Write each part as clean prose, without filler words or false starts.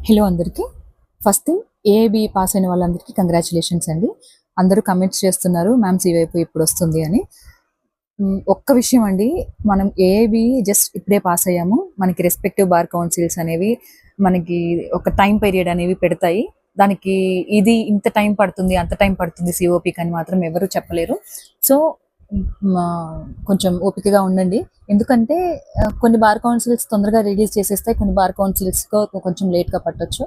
Hello అందరికీ. First thing, ఏఐబీ pass అయిన వాళ్ళందరికీ కంగ్రాచులేషన్స్ అండి. అందరూ కమెంట్స్ చేస్తున్నారు మ్యామ్ సివైపు ఇప్పుడు వస్తుంది అని. ఒక్క విషయం అండి, మనం ఏఐబీ జస్ట్ ఇప్పుడే పాస్ అయ్యాము. మనకి రెస్పెక్టివ్ బార్ కౌన్సిల్స్ అనేవి మనకి ఒక టైం పీరియడ్ అనేవి పెడతాయి. దానికి ఇది ఇంత టైం పడుతుంది అంత టైం పడుతుంది సిఓపికి అని మాత్రం ఎవరు చెప్పలేరు. సో కొంచెం ఓపికగా ఉండండి. ఎందుకంటే కొన్ని బార్ కౌన్సిల్స్ తొందరగా రిలీజ్ చేసేస్తాయి, కొన్ని బార్ కౌన్సిల్స్‌లో కొంచెం లేట్‌గా పట్టొచ్చు.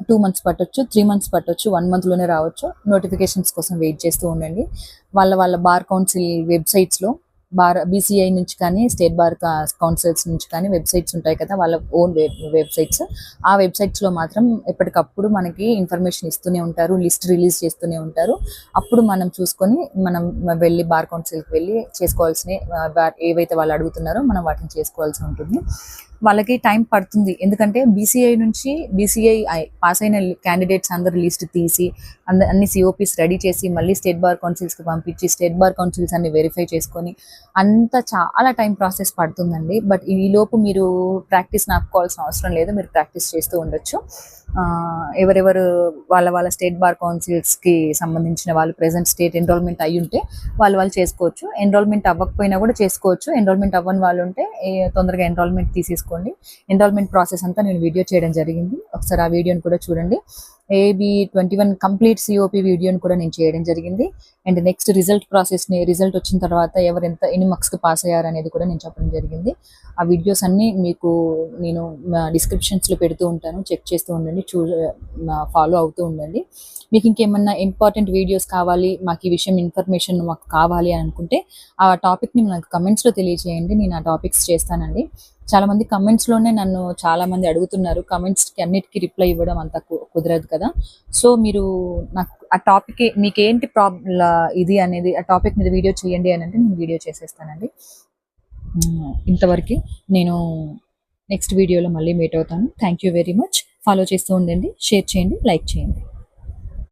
2 మంత్స్ పట్టొచ్చు, 3 మంత్స్ పట్టొచ్చు, 1 మంత్‌లోనే రావచ్చు. నోటిఫికేషన్స్ కోసం వెయిట్ చేస్తూ ఉండండి. వాళ్ళ బార్ కౌన్సిల్ వెబ్‌సైట్స్‌లో బీసీఐ నుంచి కానీ, స్టేట్ బార్ కౌన్సిల్స్ నుంచి కానీ వెబ్‌సైట్స్ ఉంటాయి కదా! వాళ్ళ ఓన్ వెబ్‌సైట్స్. ఆ వెబ్‌సైట్స్‌లో మాత్రం ఎప్పటికప్పుడు మనకి ఇన్ఫర్మేషన్ ఇస్తూనే ఉంటారు. లిస్ట్ రిలీజ్ చేస్తూనే ఉంటారు. అప్పుడు మనం చూసుకొని మనం వెళ్ళి బార్ కౌన్సిల్‌కి వెళ్ళి చేసుకోవాల్సినవి ఏవైతే వాళ్ళు అడుగుతున్నారో మనం వాటిని చేసుకోవాల్సి ఉంటుంది. వాళ్ళకి టైం పడుతుంది. ఎందుకంటే బీసీఐ పాస్ అయిన క్యాండిడేట్స్ అందరూ లిస్ట్ తీసి అన్ని సిఓపిస్ రెడీ చేసి మళ్ళీ స్టేట్ బార్ కౌన్సిల్స్‌కి పంపించి స్టేట్ బార్ కౌన్సిల్స్ అన్ని వెరిఫై చేసుకొని అంతా చాలా టైం ప్రాసెస్ పడుతుందండి. బట్ ఈలోపు మీరు ప్రాక్టీస్ ఆపుకోవాల్సిన అవసరం లేదు. మీరు ప్రాక్టీస్ చేస్తూ ఉండొచ్చు. ఎవరెవరు వాళ్ళ స్టేట్ బార్ కౌన్సిల్స్‌కి సంబంధించిన వాళ్ళు ప్రెజెంట్ స్టేట్ ఎన్రోల్మెంట్ అయ్యి ఉంటే వాళ్ళు చేసుకోవచ్చు. ఎన్రోల్మెంట్ అవ్వకపోయినా కూడా చేసుకోవచ్చు. ఎన్రోల్మెంట్ అవ్వని వాళ్ళు ఉంటే తొందరగా ఎన్రోల్మెంట్ తీసేసుకోండి. ఎన్రోల్మెంట్ ప్రాసెస్ అంతా నేను వీడియో చేయడం జరిగింది. ఒకసారి ఆ వీడియోని కూడా చూడండి. ఏబీ 21 కంప్లీట్ సిఓపి వీడియోని కూడా నేను చేయడం జరిగింది. అండ్ నెక్స్ట్ రిజల్ట్ వచ్చిన తర్వాత ఎన్ని మార్క్స్‌కి పాస్ అయ్యారు అనేది కూడా నేను చెప్పడం జరిగింది. ఆ వీడియోస్ అన్నీ మీకు నేను డిస్క్రిప్షన్స్‌లో పెడుతూ ఉంటాను. చెక్ చేస్తూ ఉండండి. ఫాలో అవుతూ ఉండండి. మీకు ఇంకేమన్నా ఇంపార్టెంట్ వీడియోస్ కావాలి, మాకు ఈ విషయం ఇన్ఫర్మేషన్ మాకు కావాలి అని అనుకుంటే ఆ టాపిక్‌ని నాకు కమెంట్స్‌లో తెలియజేయండి. నేను ఆ టాపిక్స్ చేస్తానండి. చాలామంది కమెంట్స్‌లోనే నన్ను చాలామంది అడుగుతున్నారు. కమెంట్స్‌కి అన్నిటికి రిప్లై ఇవ్వడం అంత కుదరదు కదా! సో, మీరు నాకు ఆ టాపిక్ మీకేంటి ఇది అనేది ఆ టాపిక్ మీద వీడియో చేయండి అని అంటే నేను వీడియో చేసేస్తానండి. ఇంతవరకే. నేను నెక్స్ట్ వీడియోలో మళ్ళీ మీట్ అవుతాను. Thank you very much. Follow చేస్తూ ఉండండి, షేర్ చేయండి, లైక్ చేయండి.